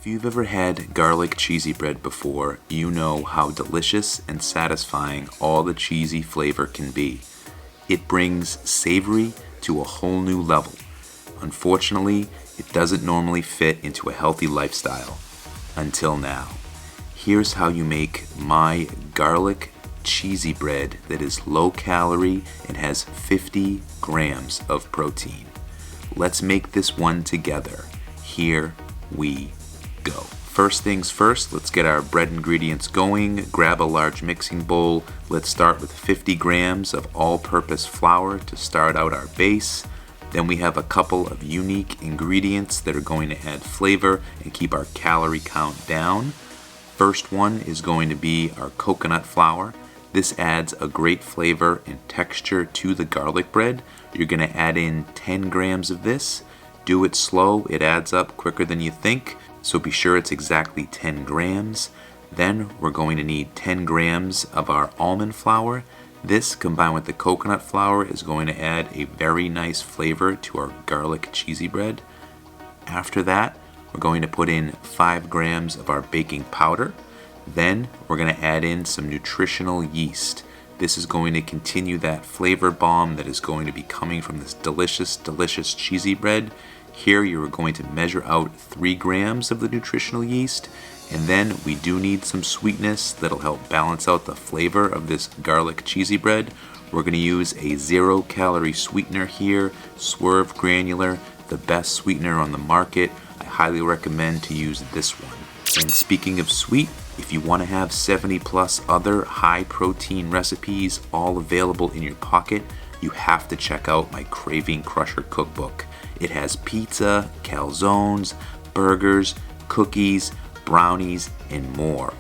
If you've ever had garlic cheesy bread before, you know how delicious and satisfying all the cheesy flavor can be. It brings savory to a whole new level. Unfortunately, it doesn't normally fit into a healthy lifestyle. Until now. Here's how you make my garlic cheesy bread that is low calorie and has 50 grams of protein. Let's make this one together. Here we go. First things first, let's get our bread ingredients going. Grab a large mixing bowl. Let's start with 50 grams of all-purpose flour to start out our base. Then we have a couple of unique ingredients that are going to add flavor and keep our calorie count down. First one is going to be our coconut flour. This adds a great flavor and texture to the garlic bread. You're going to add in 10 grams of this. Do it slow, it adds up quicker than you think, so be sure it's exactly 10 grams. Then we're going to need 10 grams of our almond flour. This, combined with the coconut flour, is going to add a very nice flavor to our garlic cheesy bread. After that, we're going to put in 5 grams of our baking powder. Then we're going to add in some nutritional yeast. This is going to continue that flavor bomb that is going to be coming from this delicious, delicious cheesy bread. Here you are going to measure out 3 grams of the nutritional yeast, and then we do need some sweetness that'll help balance out the flavor of this garlic cheesy bread. We're going to use a 0-calorie sweetener here, Swerve Granular, the best sweetener on the market. I highly recommend to use this one. And speaking of sweet, if you want to have 70 plus other high protein recipes all available in your pocket, you have to check out my Craving Crusher cookbook. It has pizza, calzones, burgers, cookies, brownies, and more.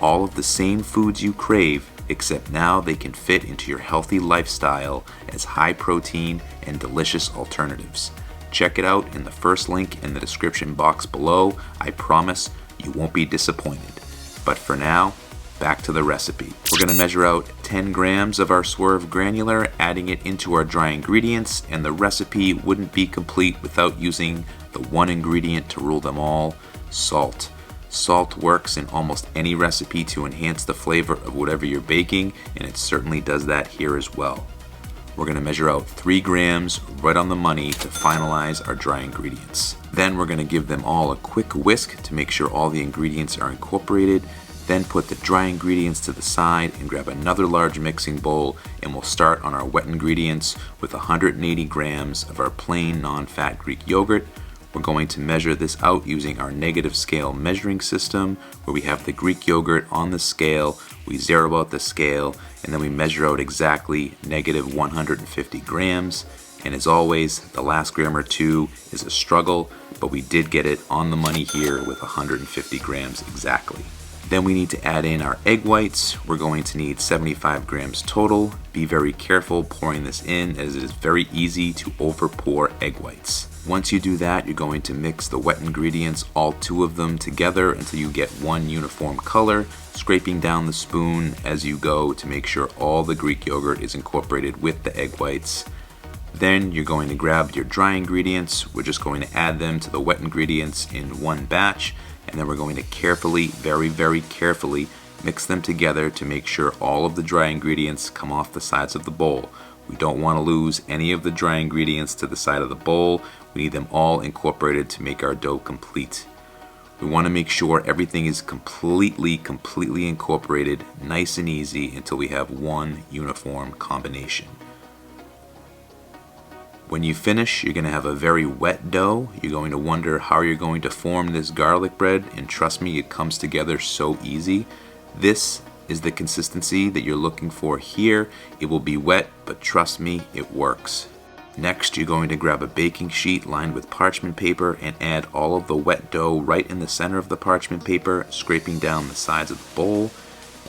All of the same foods you crave, except now they can fit into your healthy lifestyle as high protein and delicious alternatives. Check it out in the first link in the description box below. I promise you won't be disappointed. But for now, back to the recipe. We're going to measure out 10 grams of our Swerve Granular, adding it into our dry ingredients, and the recipe wouldn't be complete without using the one ingredient to rule them all, salt. Salt works in almost any recipe to enhance the flavor of whatever you're baking, and it certainly does that here as well. We're going to measure out 3 grams right on the money to finalize our dry ingredients. Then we're going to give them all a quick whisk to make sure all the ingredients are incorporated. Then put the dry ingredients to the side and grab another large mixing bowl, and we'll start on our wet ingredients with 180 grams of our plain non-fat Greek yogurt. We're going to measure this out using our negative scale measuring system, where we have the Greek yogurt on the scale, we zero out the scale, and then we measure out exactly negative 150 grams. And as always, the last gram or two is a struggle, but we did get it on the money here with 150 grams exactly. Then we need to add in our egg whites. We're going to need 75 grams total. Be very careful pouring this in, as it is very easy to over pour egg whites. Once you do that, you're going to mix the wet ingredients, all 2 of them together, until you get one uniform color, scraping down the spoon as you go to make sure all the Greek yogurt is incorporated with the egg whites. Then you're going to grab your dry ingredients. We're just going to add them to the wet ingredients in one batch, and then we're going to carefully, very, very carefully mix them together to make sure all of the dry ingredients come off the sides of the bowl. We don't want to lose any of the dry ingredients to the side of the bowl. We need them all incorporated to make our dough complete. We want to make sure everything is completely incorporated, nice and easy, until we have one uniform combination. When you finish, you're going to have a very wet dough. You're going to wonder how you're going to form this garlic bread, and trust me, it comes together so easy. This is the consistency that you're looking for here. It will be wet, but trust me, it works. Next, you're going to grab a baking sheet lined with parchment paper and add all of the wet dough right in the center of the parchment paper, scraping down the sides of the bowl.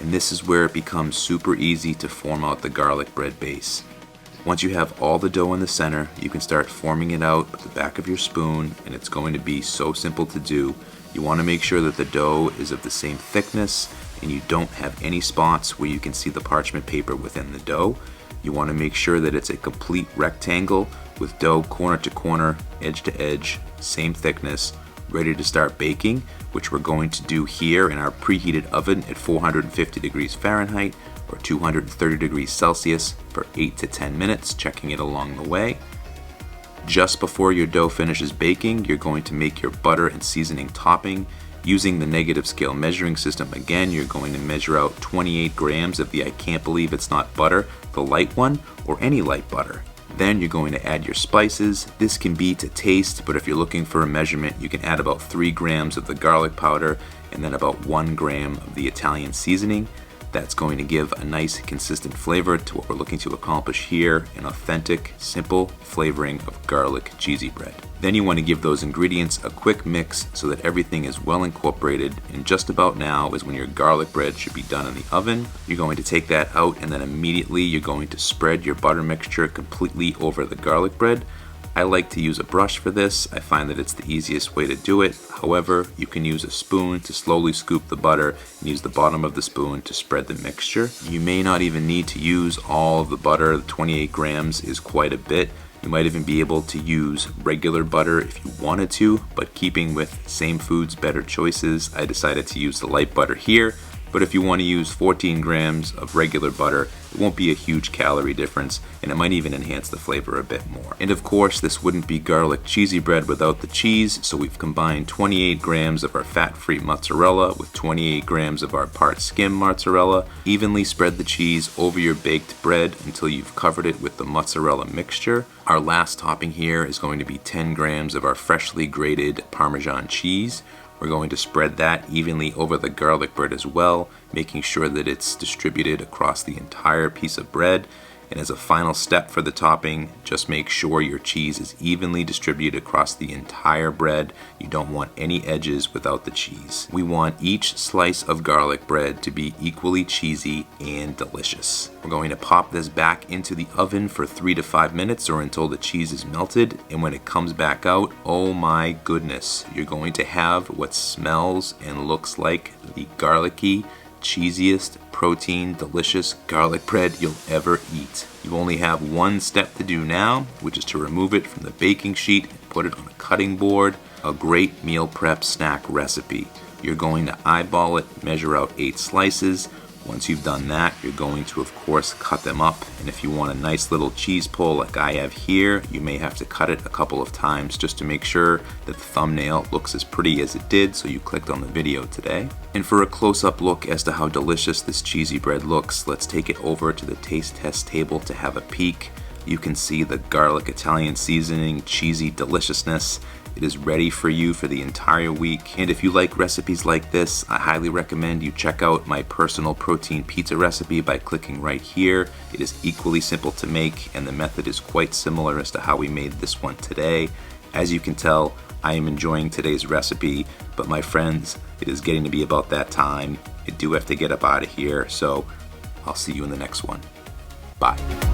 And this is where it becomes super easy to form out the garlic bread base. Once you have all the dough in the center, you can start forming it out with the back of your spoon, and it's going to be so simple to do. You want to make sure that the dough is of the same thickness and you don't have any spots where you can see the parchment paper within the dough. You want to make sure that it's a complete rectangle with dough corner to corner, edge to edge, same thickness, ready to start baking, which we're going to do here in our preheated oven at 450 degrees Fahrenheit or 230 degrees Celsius for 8 to 10 minutes, checking it along the way. Just before your dough finishes baking, you're going to make your butter and seasoning topping. Using the negative scale measuring system again, you're going to measure out 28 grams of the I can't believe it's not butter, the light one, or any light butter. Then you're going to add your spices. This can be to taste, but if you're looking for a measurement, you can add about 3 grams of the garlic powder and then about 1 gram of the Italian seasoning. That's going to give a nice consistent flavor to what we're looking to accomplish here, an authentic, simple flavoring of garlic cheesy bread. Then you want to give those ingredients a quick mix so that everything is well incorporated, and just about now is when your garlic bread should be done in the oven. You're going to take that out and then immediately you're going to spread your butter mixture completely over the garlic bread. I like to use a brush for this. I find that it's the easiest way to do it. However, you can use a spoon to slowly scoop the butter and use the bottom of the spoon to spread the mixture. You may not even need to use all of the butter. The 28 grams is quite a bit. You might even be able to use regular butter if you wanted to, but keeping with Same Foods Better Choices, I decided to use the light butter here. But if you want to use 14 grams of regular butter, it won't be a huge calorie difference, and it might even enhance the flavor a bit more. And of course, this wouldn't be garlic cheesy bread without the cheese, so we've combined 28 grams of our fat-free mozzarella with 28 grams of our part skim mozzarella. Evenly spread the cheese over your baked bread until you've covered it with the mozzarella mixture. Our last topping here is going to be 10 grams of our freshly grated Parmesan cheese. We're going to spread that evenly over the garlic bread as well, making sure that it's distributed across the entire piece of bread. And as a final step for the topping, just make sure your cheese is evenly distributed across the entire bread. You don't want any edges without the cheese. We want each slice of garlic bread to be equally cheesy and delicious. We're going to pop this back into the oven for 3 to 5 minutes or until the cheese is melted. And when it comes back out, oh my goodness, you're going to have what smells and looks like the garlicky, cheesiest, protein, delicious garlic bread you'll ever eat. You only have one step to do now, which is to remove it from the baking sheet and put it on a cutting board. A great meal prep snack recipe. You're going to eyeball it, measure out 8 slices. Once you've done that, you're going to, of course, cut them up. And if you want a nice little cheese pull like I have here, you may have to cut it a couple of times just to make sure that the thumbnail looks as pretty as it did, so you clicked on the video today. And for a close-up look as to how delicious this cheesy bread looks, let's take it over to the taste test table to have a peek. You can see the garlic Italian seasoning, cheesy deliciousness. It is ready for you for the entire week. And if you like recipes like this, I highly recommend you check out my personal protein pizza recipe by clicking right here. It is equally simple to make, and the method is quite similar as to how we made this one today. As you can tell, I am enjoying today's recipe, but my friends, it is getting to be about that time. I do have to get up out of here, so I'll see you in the next one. Bye.